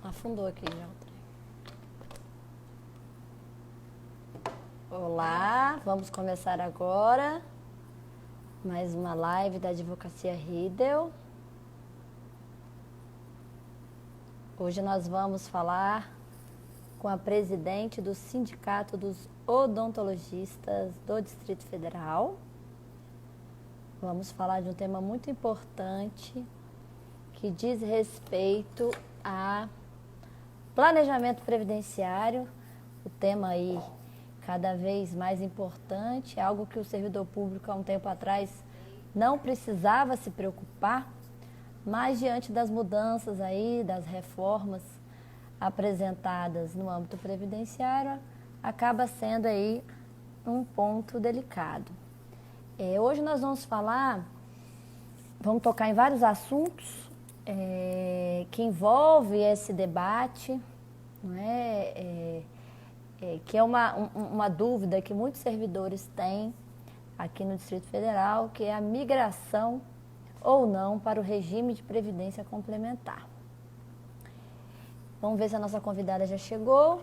Afundou aqui já. Olá, vamos começar agora mais uma live da Advocacia Riedel. Hoje nós vamos falar com a presidente do Sindicato dos Odontologistas do Distrito Federal. Vamos falar de um tema muito importante que diz respeito a planejamento previdenciário, o tema aí cada vez mais importante, algo que o servidor público há um tempo atrás não precisava se preocupar, mas diante das mudanças aí, das reformas apresentadas no âmbito previdenciário, acaba sendo aí um ponto delicado. Hoje nós vamos tocar em vários assuntos que envolve esse debate, não é? Que é uma dúvida que muitos servidores têm aqui no Distrito Federal, que é a migração ou não para o regime de previdência complementar. Vamos ver se a nossa convidada já chegou.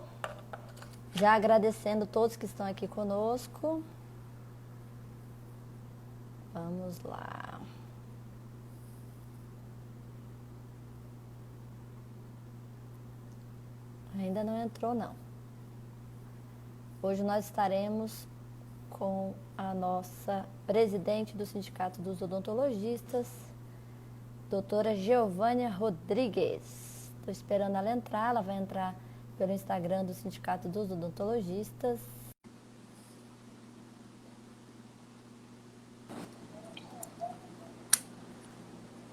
Já agradecendo todos que estão aqui conosco. Vamos lá. Ainda não entrou, não. Hoje nós estaremos com a nossa presidente do Sindicato dos Odontologistas, doutora Geovânia Rodrigues. Estou esperando ela entrar, ela vai entrar pelo Instagram do Sindicato dos Odontologistas.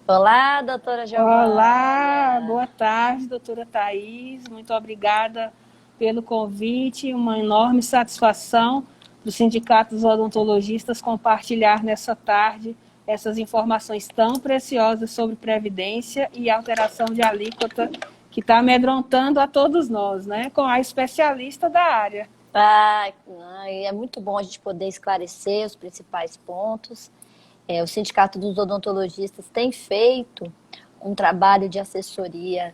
Olá, doutora Geovânia. Olá, boa tarde, doutora Thaís. Muito obrigada pelo convite. Uma enorme satisfação do Sindicato dos Odontologistas compartilhar nessa tarde essas informações tão preciosas sobre previdência e alteração de alíquota que está amedrontando a todos nós, né? Com a especialista da área. É muito bom a gente poder esclarecer os principais pontos. O Sindicato dos Odontologistas tem feito um trabalho de assessoria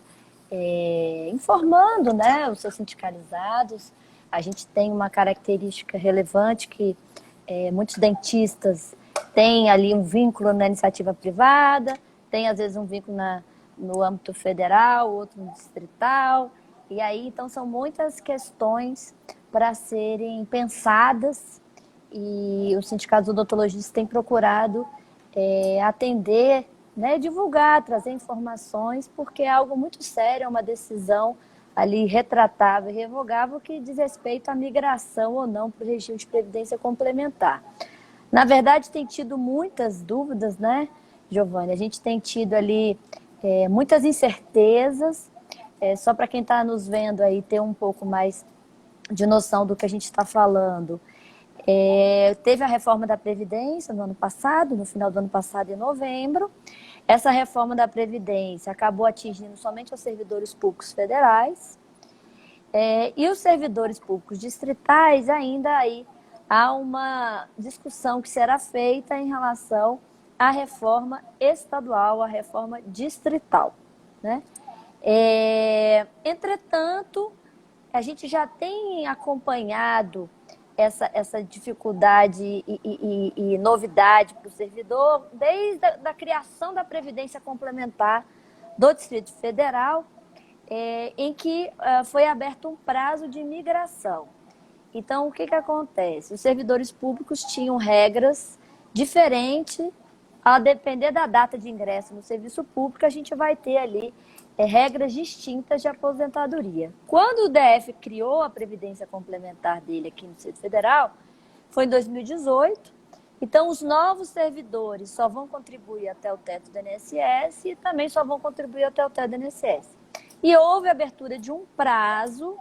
informando, né, os seus sindicalizados. A gente tem uma característica relevante que muitos dentistas têm ali um vínculo na iniciativa privada, tem às vezes um vínculo no âmbito federal, outro no distrital, e aí então são muitas questões para serem pensadas. E o Sindicato dos Odontologistas tem procurado atender, né, divulgar, trazer informações, porque é algo muito sério, é uma decisão ali retratável e revogável que diz respeito à migração ou não para o regime de previdência complementar. Na verdade, tem tido muitas dúvidas, né, Geovânia? A gente tem tido ali muitas incertezas, só para quem está nos vendo aí ter um pouco mais de noção do que a gente está falando. Teve a reforma da Previdência no ano passado, no final do ano passado, em novembro. Essa reforma da Previdência acabou atingindo somente os servidores públicos federais. E os servidores públicos distritais, ainda aí há uma discussão que será feita em relação à reforma estadual, à reforma distrital, né? Entretanto, a gente já tem acompanhado essa dificuldade e novidade para o servidor desde a criação da Previdência Complementar do Distrito Federal, em que foi aberto um prazo de migração. Então, o que acontece? Os servidores públicos tinham regras diferentes, a depender da data de ingresso no serviço público, a gente vai ter ali regras distintas de aposentadoria. Quando o DF criou a Previdência Complementar dele aqui no Distrito Federal, foi em 2018. Então, os novos servidores só vão contribuir até o teto do INSS e também só vão contribuir até o teto do INSS. E houve abertura de um prazo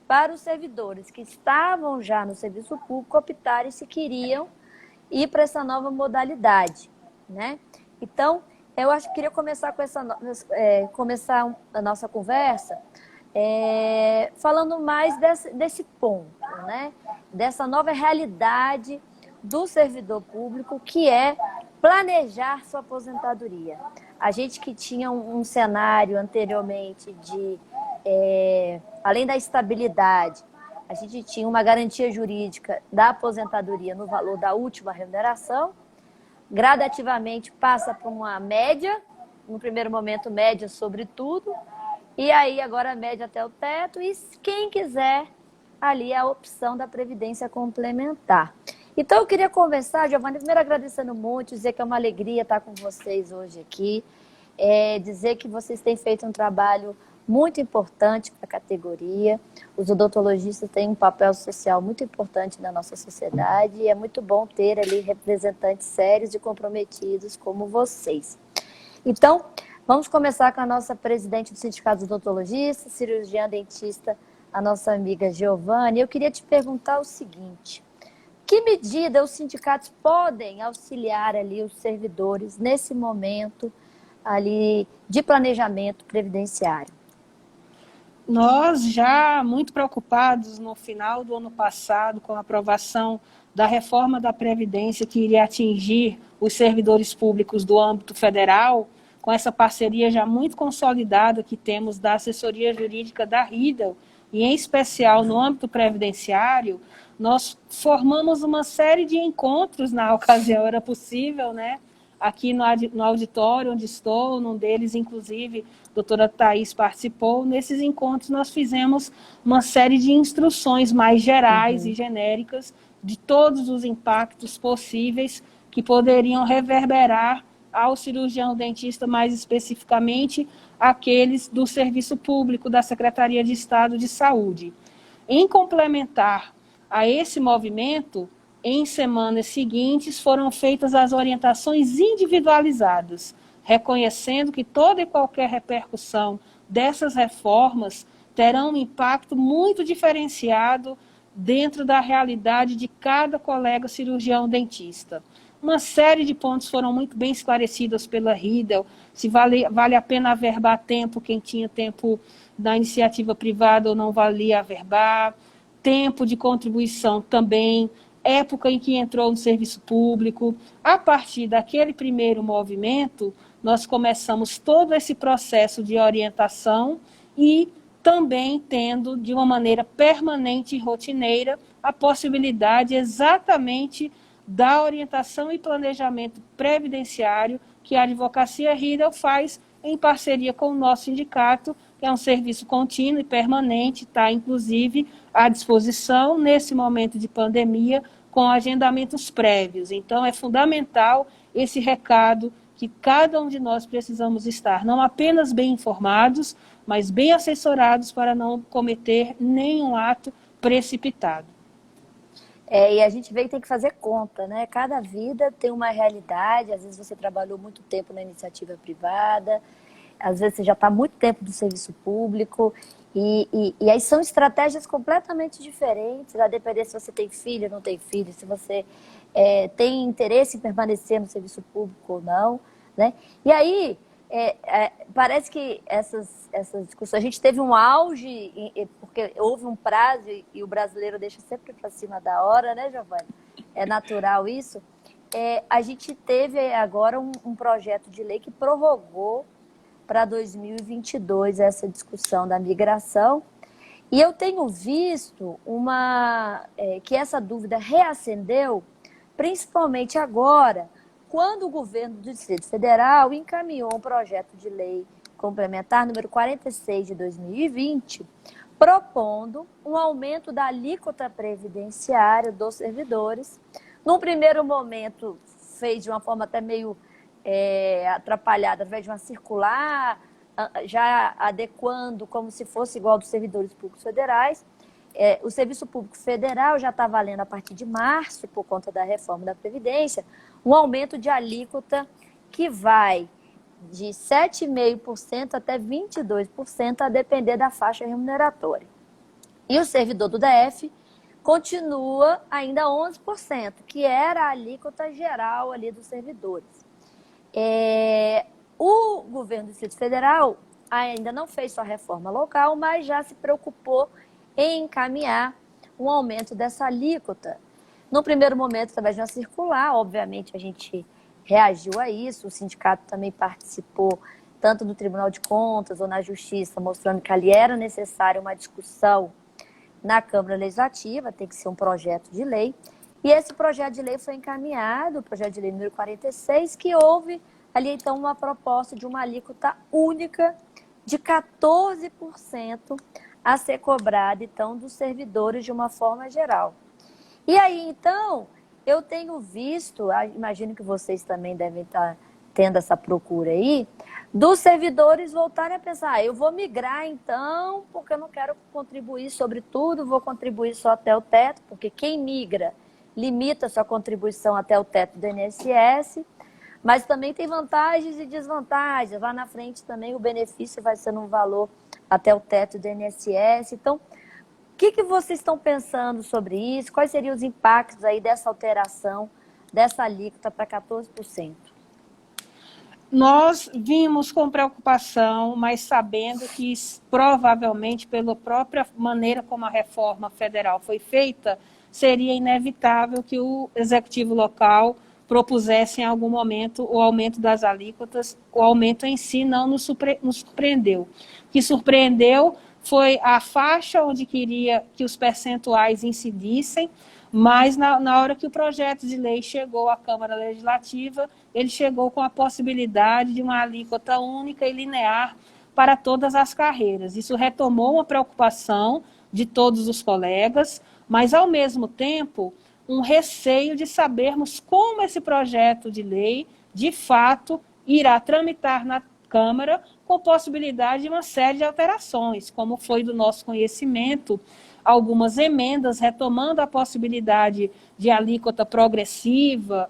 para os servidores que estavam já no serviço público optarem se queriam ir para essa nova modalidade, né? Então, eu acho que queria começar com começar a nossa conversa falando mais desse ponto, né? Dessa nova realidade do servidor público, que é planejar sua aposentadoria. A gente que tinha um cenário anteriormente de além da estabilidade, a gente tinha uma garantia jurídica da aposentadoria no valor da última remuneração, gradativamente passa para uma média, no primeiro momento média sobre tudo, e aí agora média até o teto, e quem quiser, ali é a opção da Previdência Complementar. Então eu queria conversar, Giovana, primeiro agradecendo muito, dizer que é uma alegria estar com vocês hoje aqui, dizer que vocês têm feito um trabalho muito importante para a categoria. Os odontologistas têm um papel social muito importante na nossa sociedade e é muito bom ter ali representantes sérios e comprometidos como vocês. Então, vamos começar com a nossa presidente do Sindicato dos Odontologistas, cirurgiã dentista, a nossa amiga Giovana. Eu queria te perguntar o seguinte: que medida os sindicatos podem auxiliar ali os servidores nesse momento ali de planejamento previdenciário? Nós já muito preocupados no final do ano passado com a aprovação da reforma da Previdência que iria atingir os servidores públicos do âmbito federal, com essa parceria já muito consolidada que temos da assessoria jurídica da Riedel, e em especial no âmbito previdenciário, nós formamos uma série de encontros, na ocasião era possível, né? Aqui no auditório onde estou, num deles, inclusive, a doutora Thaís participou. Nesses encontros, nós fizemos uma série de instruções mais gerais e genéricas de todos os impactos possíveis que poderiam reverberar ao cirurgião dentista, mais especificamente aqueles do serviço público da Secretaria de Estado de Saúde. Em complementar a esse movimento, em semanas seguintes foram feitas as orientações individualizadas, reconhecendo que toda e qualquer repercussão dessas reformas terão um impacto muito diferenciado dentro da realidade de cada colega cirurgião dentista. Uma série de pontos foram muito bem esclarecidos pela Riedel, se vale a pena averbar tempo, quem tinha tempo da iniciativa privada ou não valia averbar, tempo de contribuição também, época em que entrou no serviço público. A partir daquele primeiro movimento, nós começamos todo esse processo de orientação e também tendo, de uma maneira permanente e rotineira, a possibilidade exatamente da orientação e planejamento previdenciário que a Advocacia Riedel faz em parceria com o nosso sindicato, que é um serviço contínuo e permanente, está inclusive à disposição nesse momento de pandemia com agendamentos prévios. Então é fundamental esse recado que cada um de nós precisamos estar não apenas bem informados, mas bem assessorados para não cometer nenhum ato precipitado. E a gente vê que tem que fazer conta, né? Cada vida tem uma realidade, às vezes você trabalhou muito tempo na iniciativa privada, às vezes você já está muito tempo no serviço público, e aí são estratégias completamente diferentes, a depender se você tem filho ou não tem filho, se você tem interesse em permanecer no serviço público ou não, né? E aí, parece que essas discussões, a gente teve um auge, porque houve um prazo e o brasileiro deixa sempre para cima da hora, né, Giovana? É natural isso. A gente teve agora um projeto de lei que prorrogou para 2022 essa discussão da migração. E eu tenho visto que essa dúvida reacendeu, principalmente agora, quando o governo do Distrito Federal encaminhou um projeto de lei complementar número 46 de 2020, propondo um aumento da alíquota previdenciária dos servidores. Num primeiro momento, fez de uma forma até meio atrapalhada, através de uma circular, já adequando como se fosse igual dos servidores públicos federais. O Serviço Público Federal já está valendo a partir de março, por conta da reforma da Previdência, um aumento de alíquota que vai de 7,5% até 22%, a depender da faixa remuneratória. E o servidor do DF continua ainda 11%, que era a alíquota geral ali dos servidores. O governo do Distrito Federal ainda não fez sua reforma local, mas já se preocupou em encaminhar um aumento dessa alíquota. No primeiro momento, através de uma circular, obviamente a gente reagiu a isso, o sindicato também participou tanto no Tribunal de Contas ou na Justiça, mostrando que ali era necessária uma discussão na Câmara Legislativa, tem que ser um projeto de lei. E esse projeto de lei foi encaminhado, o projeto de lei número 46, que houve ali, então, uma proposta de uma alíquota única de 14% a ser cobrada, então, dos servidores de uma forma geral. E aí, então, eu tenho visto, imagino que vocês também devem estar tendo essa procura aí, dos servidores voltarem a pensar, eu vou migrar então, porque eu não quero contribuir sobre tudo, vou contribuir só até o teto, porque quem migra limita sua contribuição até o teto do INSS, mas também tem vantagens e desvantagens. Lá na frente também o benefício vai ser num valor até o teto do INSS. Então, o que vocês estão pensando sobre isso? Quais seriam os impactos aí dessa alteração, dessa alíquota para 14%? Nós vimos com preocupação, mas sabendo que provavelmente pela própria maneira como a reforma federal foi feita, seria inevitável que o executivo local propusesse em algum momento o aumento das alíquotas. O aumento em si não nos surpreendeu. O que surpreendeu foi a faixa onde queria que os percentuais incidissem, mas na hora que o projeto de lei chegou à Câmara Legislativa, ele chegou com a possibilidade de uma alíquota única e linear para todas as carreiras. Isso retomou uma preocupação de todos os colegas, mas, ao mesmo tempo, um receio de sabermos como esse projeto de lei, de fato, irá tramitar na Câmara com possibilidade de uma série de alterações, como foi do nosso conhecimento, algumas emendas retomando a possibilidade de alíquota progressiva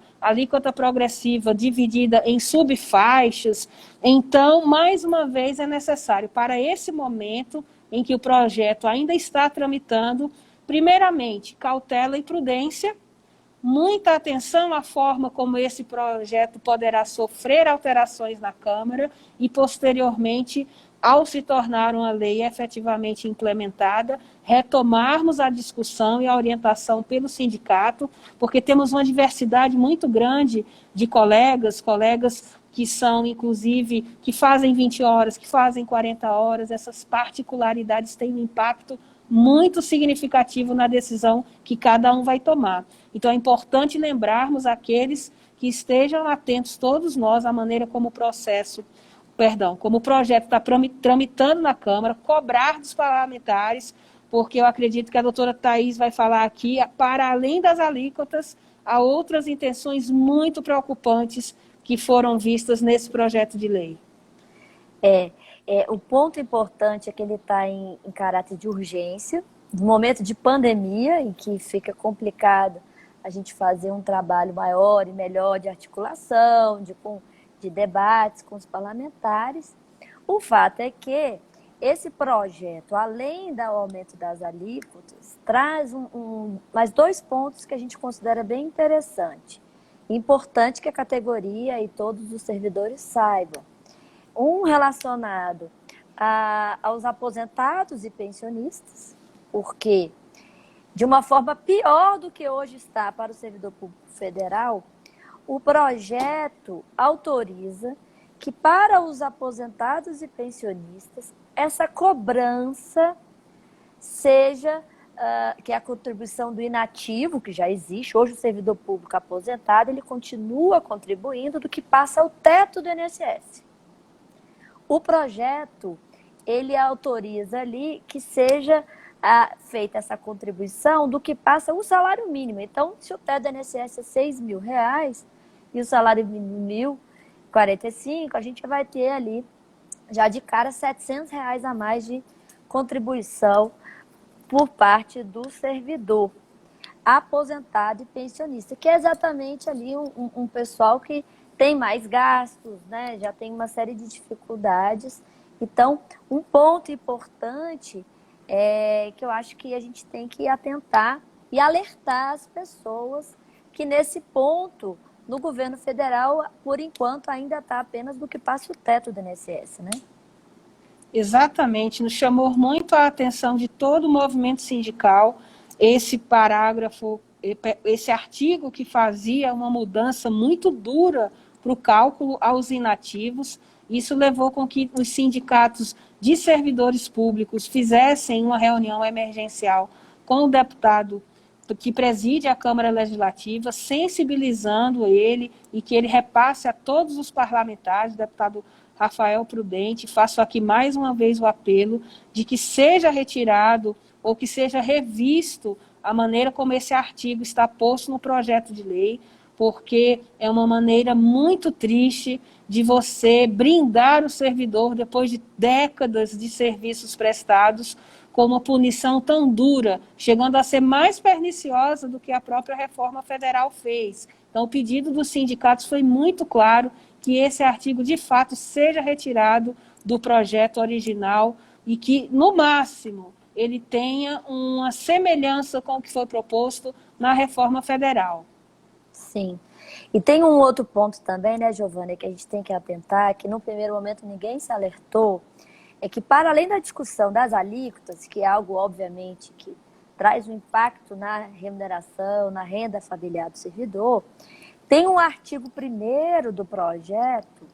dividida em subfaixas. Então, mais uma vez, é necessário, para esse momento em que o projeto ainda está tramitando, primeiramente, cautela e prudência, muita atenção à forma como esse projeto poderá sofrer alterações na Câmara e, posteriormente, ao se tornar uma lei efetivamente implementada, retomarmos a discussão e a orientação pelo sindicato, porque temos uma diversidade muito grande de colegas que são, inclusive, que fazem 20 horas, que fazem 40 horas, essas particularidades têm um impacto muito significativo na decisão que cada um vai tomar. Então, é importante lembrarmos aqueles que estejam atentos, todos nós, à maneira como o projeto está tramitando na Câmara, cobrar dos parlamentares, porque eu acredito que a doutora Thaís vai falar aqui, para além das alíquotas, há outras intenções muito preocupantes que foram vistas nesse projeto de lei. O ponto importante é que ele está em caráter de urgência, no momento de pandemia, em que fica complicado a gente fazer um trabalho maior e melhor de articulação, de debates com os parlamentares. O fato é que esse projeto, além do aumento das alíquotas, traz mais 2 pontos que a gente considera bem interessante. Importante que a categoria e todos os servidores saibam. Um relacionado aos aposentados e pensionistas, porque, de uma forma pior do que hoje está para o servidor público federal, o projeto autoriza que, para os aposentados e pensionistas, essa cobrança seja, que é a contribuição do inativo, que já existe. Hoje o servidor público aposentado, ele continua contribuindo do que passa o teto do INSS. O projeto, ele autoriza ali que seja feita essa contribuição do que passa o salário mínimo. Então, se o teto do INSS é R$6.000 e o salário mínimo R$1.045, a gente vai ter ali, já de cara, R$700 a mais de contribuição por parte do servidor aposentado e pensionista, que é exatamente ali um pessoal que tem mais gastos, né? Já tem uma série de dificuldades. Então, um ponto importante é que eu acho que a gente tem que atentar e alertar as pessoas que, nesse ponto, no governo federal, por enquanto, ainda está apenas no que passa o teto do INSS, né? Exatamente, nos chamou muito a atenção de todo o movimento sindical esse parágrafo, esse artigo que fazia uma mudança muito dura para o cálculo aos inativos, Isso levou com que os sindicatos de servidores públicos fizessem uma reunião emergencial com o deputado que preside a Câmara Legislativa, sensibilizando ele e que ele repasse a todos os parlamentares, o deputado Rafael Prudente. Faço aqui mais uma vez o apelo de que seja retirado ou que seja revisto a maneira como esse artigo está posto no projeto de lei, porque é uma maneira muito triste de você brindar o servidor depois de décadas de serviços prestados com uma punição tão dura, chegando a ser mais perniciosa do que a própria reforma federal fez. Então, o pedido dos sindicatos foi muito claro, que esse artigo, de fato, seja retirado do projeto original e que, no máximo, ele tenha uma semelhança com o que foi proposto na reforma federal. Sim. E tem um outro ponto também, né, Giovana, que a gente tem que atentar, que no primeiro momento ninguém se alertou, é que para além da discussão das alíquotas, que é algo, obviamente, que traz um impacto na remuneração, na renda familiar do servidor, tem um artigo 1º do projeto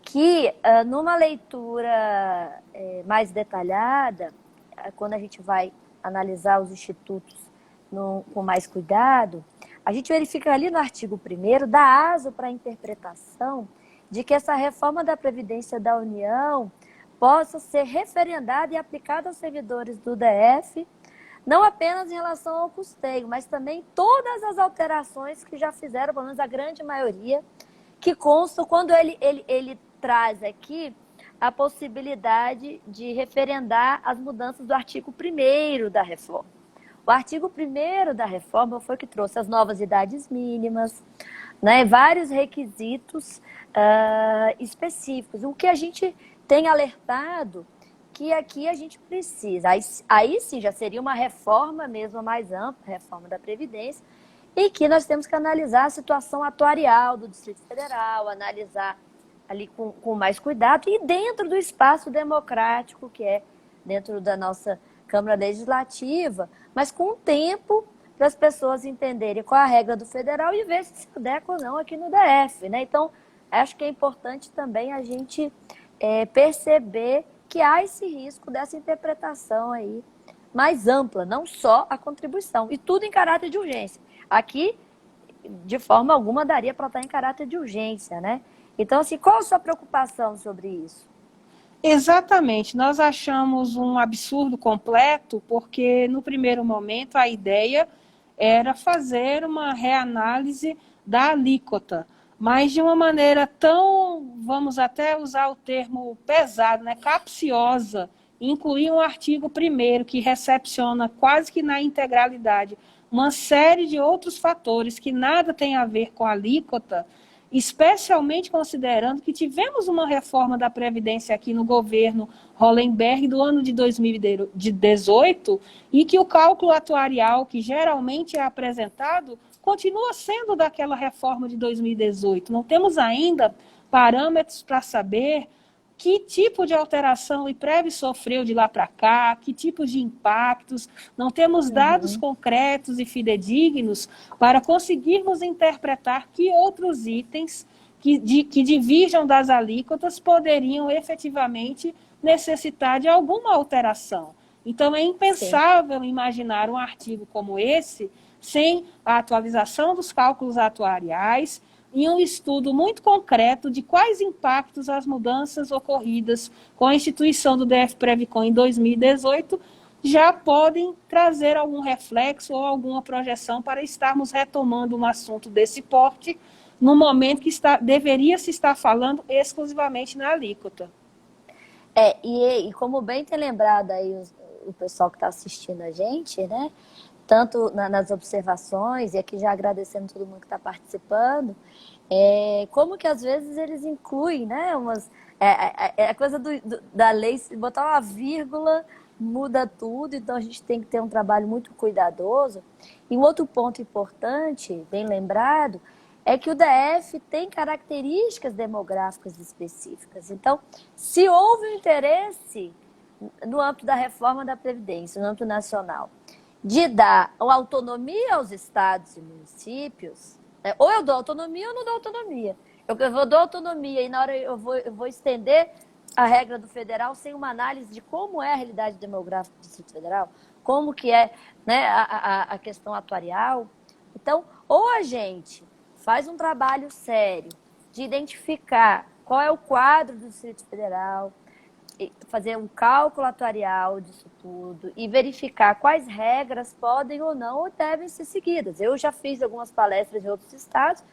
que, numa leitura mais detalhada, quando a gente vai analisar os institutos com mais cuidado, a gente verifica ali no artigo 1º, dá aso para a interpretação de que essa reforma da Previdência da União possa ser referendada e aplicada aos servidores do DF, não apenas em relação ao custeio, mas também todas as alterações que já fizeram, pelo menos a grande maioria, que constam quando ele traz aqui a possibilidade de referendar as mudanças do artigo 1º da reforma. O artigo 1º da reforma foi que trouxe as novas idades mínimas, né, vários requisitos específicos. O que a gente tem alertado que aqui a gente precisa, aí sim já seria uma reforma mesmo mais ampla, reforma da Previdência, e que nós temos que analisar a situação atuarial do Distrito Federal, analisar ali com mais cuidado e dentro do espaço democrático que é dentro da nossa Câmara Legislativa, mas com tempo para as pessoas entenderem qual é a regra do federal e ver se adequa ou não aqui no DF, né? Então, acho que é importante também a gente perceber que há esse risco dessa interpretação aí mais ampla, não só a contribuição, e tudo em caráter de urgência. Aqui, de forma alguma, daria para estar em caráter de urgência, né? Então, assim, qual a sua preocupação sobre isso? Exatamente, nós achamos um absurdo completo, porque no primeiro momento a ideia era fazer uma reanálise da alíquota, mas de uma maneira tão, vamos até usar o termo pesado, né, capciosa, incluir um artigo 1º que recepciona quase que na integralidade uma série de outros fatores que nada tem a ver com a alíquota, especialmente considerando que tivemos uma reforma da Previdência aqui no governo Hollenberg do ano de 2018 e que o cálculo atuarial que geralmente é apresentado continua sendo daquela reforma de 2018. Não temos ainda parâmetros para saber que tipo de alteração o IPREV sofreu de lá para cá, que tipos de impactos, não temos dados concretos e fidedignos para conseguirmos interpretar que outros itens que divirjam das alíquotas poderiam efetivamente necessitar de alguma alteração. Então, é impensável imaginar um artigo como esse sem a atualização dos cálculos atuariais e um estudo muito concreto de quais impactos as mudanças ocorridas com a instituição do DF Previcon em 2018 já podem trazer algum reflexo ou alguma projeção para estarmos retomando um assunto desse porte no momento que deveria se estar falando exclusivamente na alíquota. E como bem tem lembrado aí o pessoal que está assistindo a gente, né? Tanto nas observações, e aqui já agradecendo todo mundo que está participando, como que às vezes eles incluem, né, a coisa da lei, botar uma vírgula muda tudo, então a gente tem que ter um trabalho muito cuidadoso. E um outro ponto importante, bem lembrado, é que o DF tem características demográficas específicas. Então, se houve um interesse no âmbito da reforma da Previdência, no âmbito nacional, de dar uma autonomia aos estados e municípios, ou eu dou autonomia ou não dou autonomia. Eu vou dar autonomia e na hora eu vou estender a regra do federal sem uma análise de como é a realidade demográfica do Distrito Federal, como que é, né, a questão atuarial. Então, ou a gente faz um trabalho sério de identificar qual é o quadro do Distrito Federal, fazer um cálculo atuarial disso tudo e verificar quais regras podem ou não ou devem ser seguidas. Eu já fiz algumas palestras em outros estados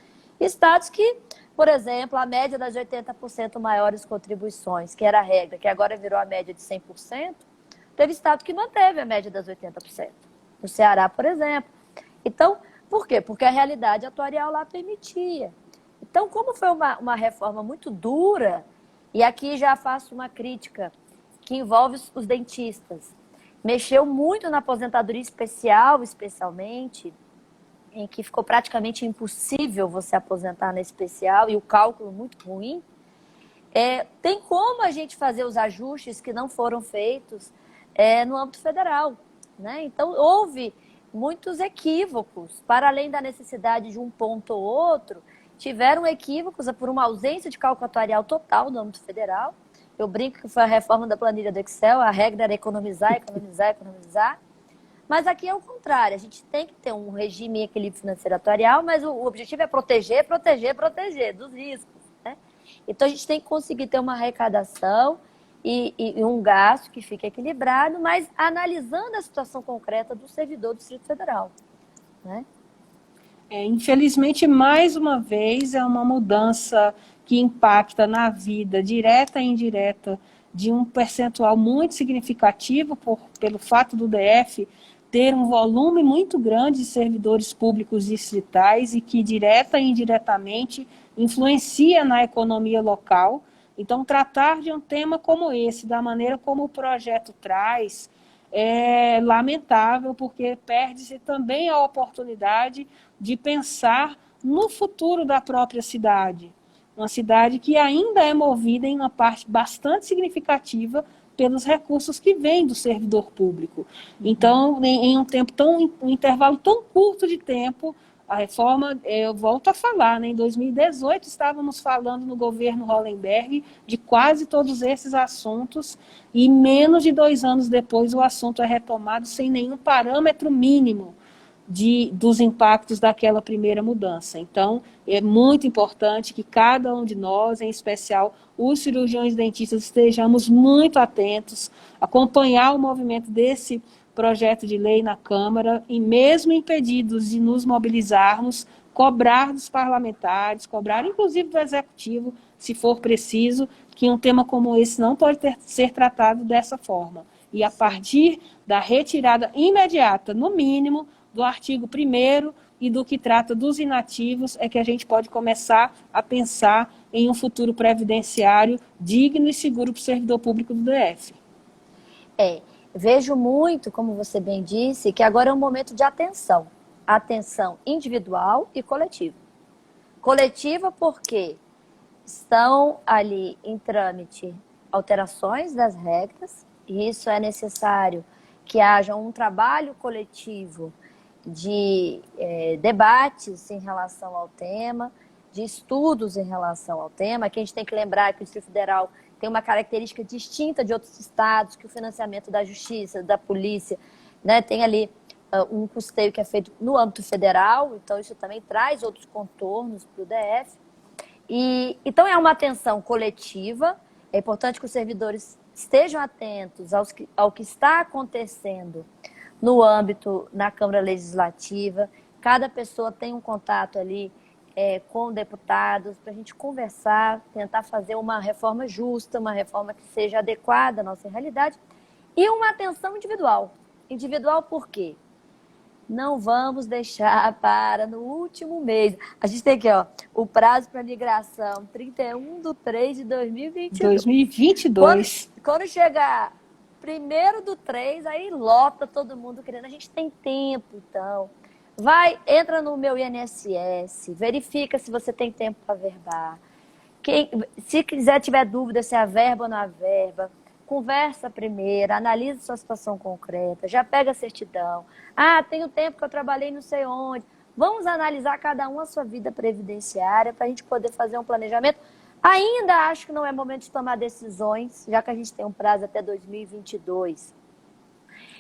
que, por exemplo, a média das 80% maiores contribuições, que era a regra, que agora virou a média de 100%, teve estado que manteve a média das 80%. No Ceará, por exemplo. Então, por quê? Porque a realidade atuarial lá permitia. Então, como foi uma reforma muito dura, e aqui já faço uma crítica que envolve os dentistas, mexeu muito na aposentadoria especial, especialmente, em que ficou praticamente impossível você aposentar na especial e o cálculo muito ruim. Tem como a gente fazer os ajustes que não foram feitos no âmbito federal, né? Então, houve muitos equívocos, para além da necessidade de um ponto ou outro, tiveram equívocos por uma ausência de cálculo atuarial total no âmbito federal. Eu brinco que foi a reforma da planilha do Excel, a regra era economizar, economizar, economizar. Mas aqui é o contrário, a gente tem que ter um regime e equilíbrio financeiro atuarial, mas o objetivo é proteger, proteger, proteger dos riscos, né? Então a gente tem que conseguir ter uma arrecadação e um gasto que fique equilibrado, mas analisando a situação concreta do servidor do Distrito Federal, né? Infelizmente, mais uma vez, é uma mudança que impacta na vida direta e indireta de um percentual muito significativo pelo fato do DF ter um volume muito grande de servidores públicos distritais e que direta e indiretamente influencia na economia local. Então, tratar de um tema como esse, da maneira como o projeto traz, é lamentável, porque perde-se também a oportunidade de pensar no futuro da própria cidade. Uma cidade que ainda é movida em uma parte bastante significativa pelos recursos que vêm do servidor público. Então, em um intervalo tão curto de tempo, a reforma, eu volto a falar, né, em 2018 estávamos falando no governo Hollenberg de quase todos esses assuntos e menos de 2 anos depois o assunto é retomado sem nenhum parâmetro mínimo dos impactos daquela primeira mudança. Então, é muito importante que cada um de nós, em especial os cirurgiões dentistas, estejamos muito atentos, acompanhar o movimento desse projeto de lei na Câmara e, mesmo impedidos de nos mobilizarmos, cobrar dos parlamentares, cobrar inclusive do Executivo, se for preciso, que um tema como esse não pode ser tratado dessa forma. E a partir da retirada imediata, no mínimo, do artigo 1º e do que trata dos inativos, é que a gente pode começar a pensar em um futuro previdenciário digno e seguro para o servidor público do DF. Vejo muito, como você bem disse, que agora é um momento de atenção. Atenção individual e coletiva. Coletiva porque estão ali em trâmite alterações das regras, e isso é necessário que haja um trabalho coletivo de debates em relação ao tema, de estudos em relação ao tema, que a gente tem que lembrar que o Distrito Federal tem uma característica distinta de outros estados, que o financiamento da justiça, da polícia, né, tem ali um custeio que é feito no âmbito federal, então isso também traz outros contornos para o DF. Então é uma atenção coletiva, é importante que os servidores estejam atentos ao que está acontecendo no âmbito, na Câmara Legislativa, cada pessoa tem um contato ali com deputados, para a gente conversar, tentar fazer uma reforma justa, uma reforma que seja adequada à nossa realidade, e uma atenção individual. Individual por quê? Não vamos deixar para no último mês. A gente tem aqui, o prazo para migração, 31/3/2022. 2022. Quando chegar 1º/3, aí lota todo mundo querendo. A gente tem tempo, então. Entra no meu INSS, verifica se você tem tempo para verbar. Se tiver dúvida se é verba ou não é verba, conversa primeiro, analisa sua situação concreta, já pega a certidão. Tem o tempo que eu trabalhei não sei onde. Vamos analisar cada um a sua vida previdenciária para a gente poder fazer um planejamento. Ainda acho que não é momento de tomar decisões, já que a gente tem um prazo até 2022.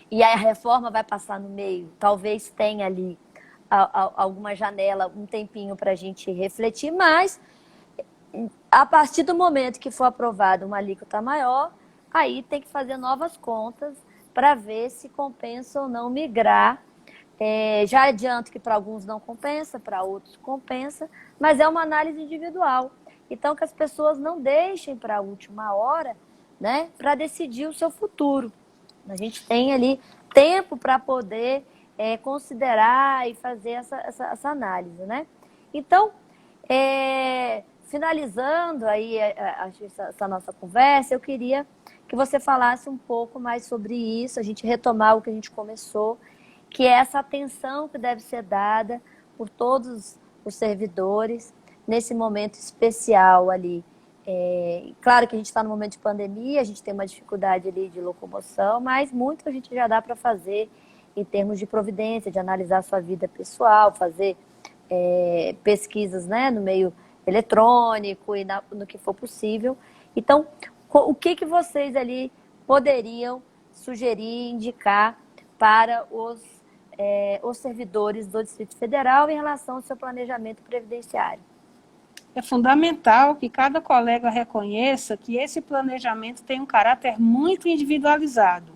E a reforma vai passar no meio. Talvez tenha ali alguma janela, um tempinho para a gente refletir, mas a partir do momento que for aprovada uma alíquota maior, aí tem que fazer novas contas para ver se compensa ou não migrar. Já adianto que para alguns não compensa, para outros compensa, mas é uma análise individual. Então, que as pessoas não deixem para a última hora, né, para decidir o seu futuro. A gente tem ali tempo para poder considerar e fazer essa análise, né? Então, finalizando aí essa nossa conversa, eu queria que você falasse um pouco mais sobre isso, a gente retomar o que a gente começou, que é essa atenção que deve ser dada por todos os servidores nesse momento especial ali. Claro que a gente está no momento de pandemia, a gente tem uma dificuldade ali de locomoção, mas muito a gente já dá para fazer em termos de providência, de analisar a sua vida pessoal, fazer pesquisas, né, no meio eletrônico e no que for possível. Então, o que vocês ali poderiam sugerir, indicar para os servidores do Distrito Federal em relação ao seu planejamento previdenciário? É fundamental que cada colega reconheça que esse planejamento tem um caráter muito individualizado.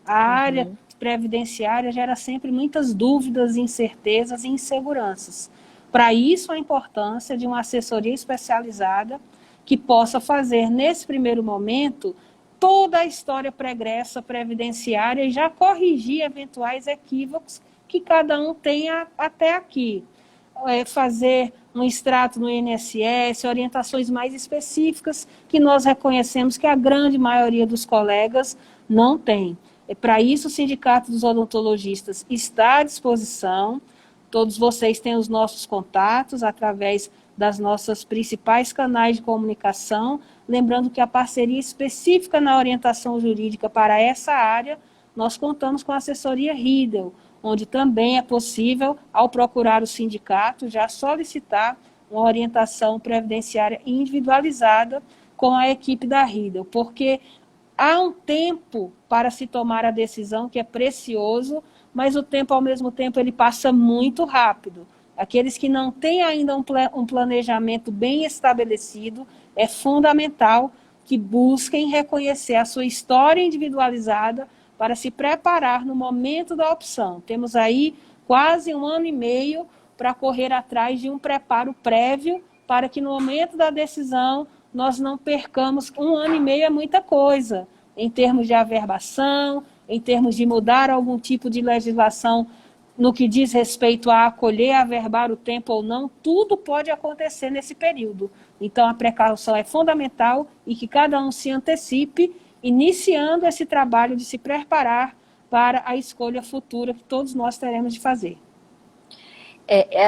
A área previdenciária gera sempre muitas dúvidas, incertezas e inseguranças. Para isso, a importância de uma assessoria especializada que possa fazer, nesse primeiro momento, toda a história pregressa previdenciária e já corrigir eventuais equívocos que cada um tenha até aqui. Fazer um extrato no INSS, orientações mais específicas que nós reconhecemos que a grande maioria dos colegas não tem. Para isso, o Sindicato dos Odontologistas está à disposição. Todos vocês têm os nossos contatos através das nossas principais canais de comunicação. Lembrando que a parceria específica na orientação jurídica para essa área, nós contamos com a assessoria Riedel, onde também é possível, ao procurar o sindicato, já solicitar uma orientação previdenciária individualizada com a equipe da Riedel, porque há um tempo para se tomar a decisão que é precioso, mas o tempo, ao mesmo tempo, ele passa muito rápido. Aqueles que não têm ainda um planejamento bem estabelecido, é fundamental que busquem reconhecer a sua história individualizada para se preparar no momento da opção. Temos aí quase 1 ano e meio para correr atrás de um preparo prévio para que no momento da decisão nós não percamos. 1 ano e meio é muita coisa, em termos de averbação, em termos de mudar algum tipo de legislação no que diz respeito a acolher, averbar o tempo ou não, tudo pode acontecer nesse período. Então, a precaução é fundamental e que cada um se antecipe, iniciando esse trabalho de se preparar para a escolha futura que todos nós teremos de fazer.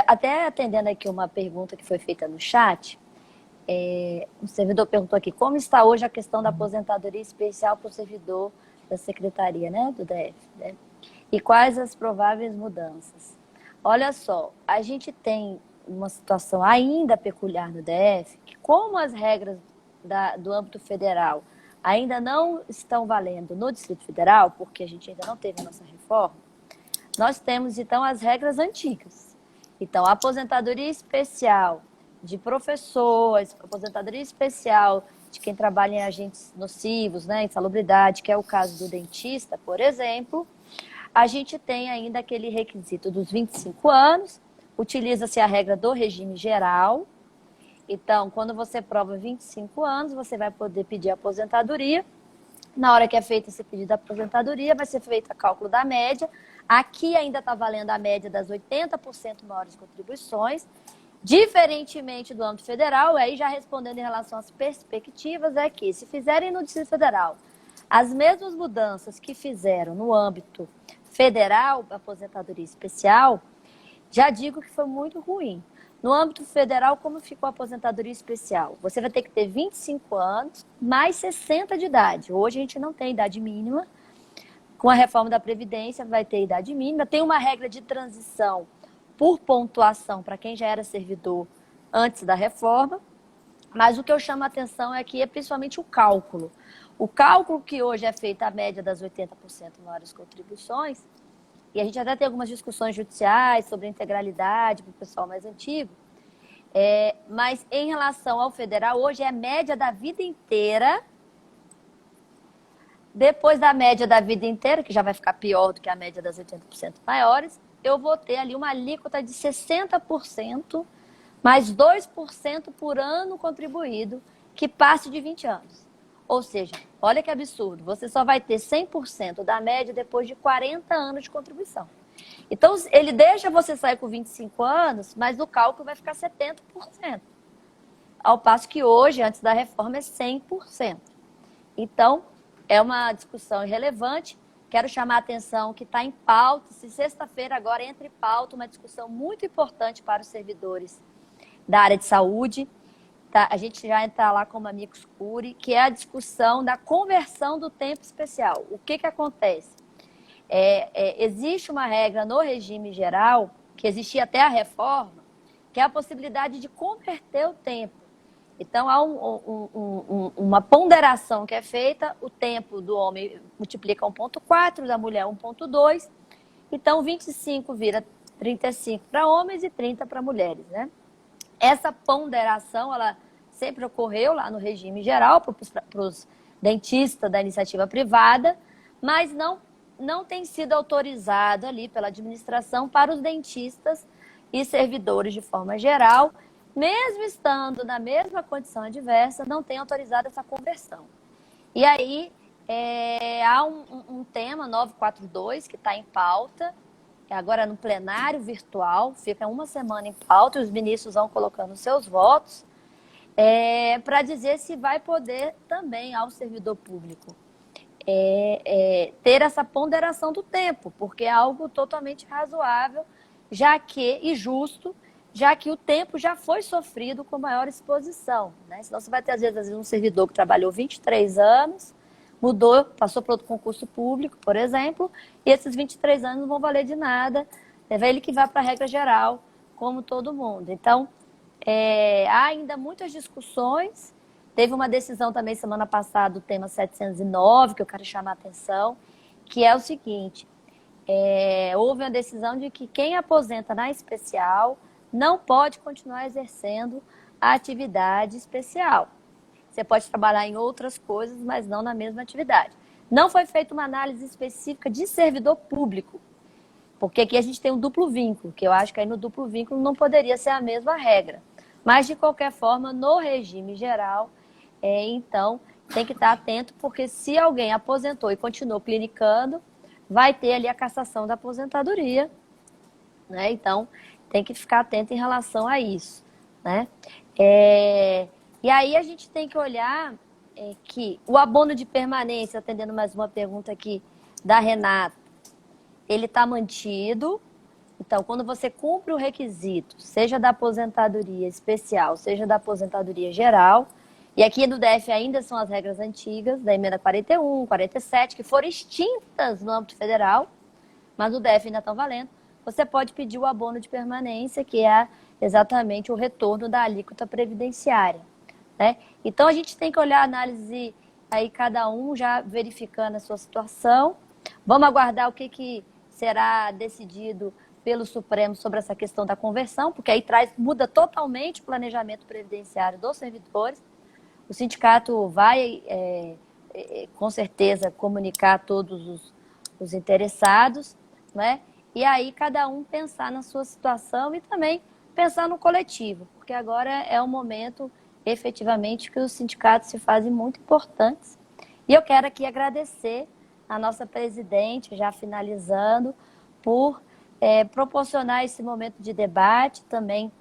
Até atendendo aqui uma pergunta que foi feita no chat, um servidor perguntou aqui, como está hoje a questão da aposentadoria especial para o servidor da Secretaria, né, do DF, né? E quais as prováveis mudanças? Olha só, a gente tem uma situação ainda peculiar no DF, que como as regras do âmbito federal ainda não estão valendo no Distrito Federal, porque a gente ainda não teve a nossa reforma, nós temos, então, as regras antigas. Então, a aposentadoria especial de professores, aposentadoria especial de quem trabalha em agentes nocivos, né, insalubridade, que é o caso do dentista, por exemplo, a gente tem ainda aquele requisito dos 25 anos, utiliza-se a regra do regime geral. Então, quando você prova 25 anos, você vai poder pedir aposentadoria. Na hora que é feito esse pedido de aposentadoria, vai ser feito o cálculo da média. Aqui ainda está valendo a média das 80% maiores contribuições, diferentemente do âmbito federal. Aí, já respondendo em relação às perspectivas, é que se fizerem no Distrito Federal as mesmas mudanças que fizeram no âmbito federal, aposentadoria especial, já digo que foi muito ruim. No âmbito federal, como ficou a aposentadoria especial? Você vai ter que ter 25 anos, mais 60 de idade. Hoje a gente não tem idade mínima. Com a reforma da Previdência vai ter idade mínima. Tem uma regra de transição por pontuação para quem já era servidor antes da reforma, mas o que eu chamo a atenção é que é principalmente o cálculo. O cálculo que hoje é feito a média das 80% maiores contribuições, e a gente até tem algumas discussões judiciais sobre a integralidade para o pessoal mais antigo, mas em relação ao federal, hoje é a média da vida inteira. Depois da média da vida inteira, que já vai ficar pior do que a média das 80% maiores, eu vou ter ali uma alíquota de 60%, mais 2% por ano contribuído, que passe de 20 anos. Ou seja, olha que absurdo, você só vai ter 100% da média depois de 40 anos de contribuição. Então, ele deixa você sair com 25 anos, mas no cálculo vai ficar 70%. Ao passo que hoje, antes da reforma, é 100%. Então, é uma discussão irrelevante. Quero chamar a atenção que está em pauta, se sexta-feira agora entra em pauta uma discussão muito importante para os servidores da área de saúde. Tá? A gente já entra lá como amicus curiae, que é a discussão da conversão do tempo especial. O que acontece? Existe uma regra no regime geral, que existia até a reforma, que é a possibilidade de converter o tempo. Então, há uma ponderação que é feita, o tempo do homem multiplica 1,4, da mulher 1,2, então 25 vira 35 para homens e 30 para mulheres, né? Essa ponderação, ela sempre ocorreu lá no regime geral, para os dentistas da iniciativa privada, mas não tem sido autorizado ali pela administração para os dentistas e servidores de forma geral, mesmo estando na mesma condição adversa, não tem autorizado essa conversão. E aí, há um tema 942 que está em pauta, agora no plenário virtual, fica uma semana em pauta, e os ministros vão colocando seus votos, para dizer se vai poder também ao servidor público ter essa ponderação do tempo, porque é algo totalmente razoável e justo, já que o tempo já foi sofrido com maior exposição, né? Senão você vai ter, às vezes, um servidor que trabalhou 23 anos, mudou, passou para outro concurso público, por exemplo, e esses 23 anos não vão valer de nada, é ele que vai para a regra geral, como todo mundo. Então, há ainda muitas discussões. Teve uma decisão também semana passada, do tema 709, que eu quero chamar a atenção, que é o seguinte, houve uma decisão de que quem aposenta na especial não pode continuar exercendo a atividade especial. Você pode trabalhar em outras coisas, mas não na mesma atividade. Não foi feita uma análise específica de servidor público, porque aqui a gente tem um duplo vínculo, que eu acho que aí no duplo vínculo não poderia ser a mesma regra. Mas, de qualquer forma, no regime geral, então, tem que estar atento, porque se alguém aposentou e continuou clinicando, vai ter ali a cassação da aposentadoria, né? Então, tem que ficar atento em relação a isso, né? E aí a gente tem que olhar que o abono de permanência, atendendo mais uma pergunta aqui da Renata, ele está mantido. Então, quando você cumpre o requisito, seja da aposentadoria especial, seja da aposentadoria geral, e aqui no DF ainda são as regras antigas, da emenda 41, 47, que foram extintas no âmbito federal, mas no DF ainda estão valendo, você pode pedir o abono de permanência, que é exatamente o retorno da alíquota previdenciária, né? Então, a gente tem que olhar a análise aí, cada um já verificando a sua situação. Vamos aguardar o que será decidido pelo Supremo sobre essa questão da conversão, porque aí muda totalmente o planejamento previdenciário dos servidores. O sindicato vai, com certeza, comunicar a todos os interessados, né? E aí cada um pensar na sua situação e também pensar no coletivo, porque agora é um momento, efetivamente, que os sindicatos se fazem muito importantes. E eu quero aqui agradecer a nossa presidente, já finalizando, por proporcionar esse momento de debate, também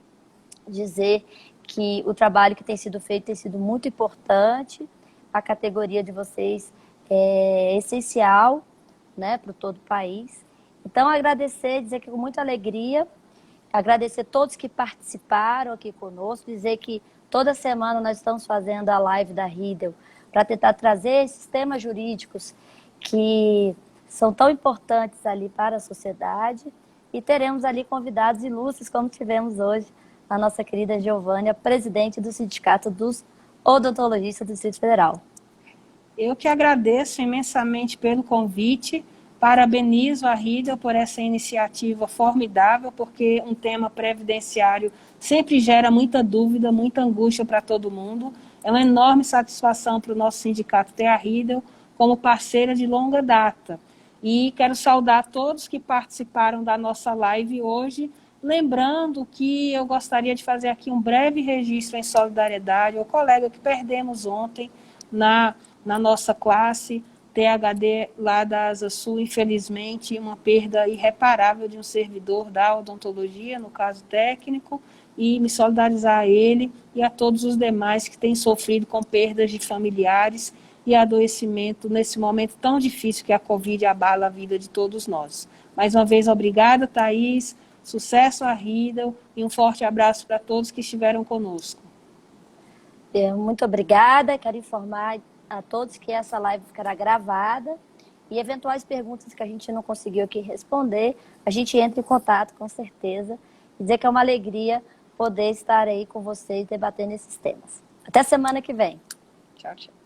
dizer que o trabalho que tem sido feito tem sido muito importante, a categoria de vocês é essencial, né, para todo o país. Então, agradecer, dizer que com muita alegria, agradecer a todos que participaram aqui conosco, dizer que toda semana nós estamos fazendo a live da Riedel para tentar trazer esses temas jurídicos que são tão importantes ali para a sociedade. e teremos ali convidados ilustres, como tivemos hoje, a nossa querida Giovânia, presidente do Sindicato dos Odontologistas do Distrito Federal. Eu que agradeço imensamente pelo convite, parabenizo a Ridel por essa iniciativa formidável, porque um tema previdenciário sempre gera muita dúvida, muita angústia para todo mundo. É uma enorme satisfação para o nosso sindicato ter a Ridel como parceira de longa data. E quero saudar todos que participaram da nossa live hoje, lembrando que eu gostaria de fazer aqui um breve registro em solidariedade ao colega que perdemos ontem na nossa classe, THD lá da Asa Sul, infelizmente, uma perda irreparável de um servidor da odontologia, no caso técnico, e me solidarizar a ele e a todos os demais que têm sofrido com perdas de familiares e adoecimento nesse momento tão difícil que a Covid abala a vida de todos nós. Mais uma vez, obrigada, Thaís, sucesso à Ridel e um forte abraço para todos que estiveram conosco. Muito obrigada, quero informar a todos que essa live ficará gravada e eventuais perguntas que a gente não conseguiu aqui responder, a gente entra em contato com certeza e dizer que é uma alegria poder estar aí com vocês debatendo esses temas. Até semana que vem. Tchau, tchau.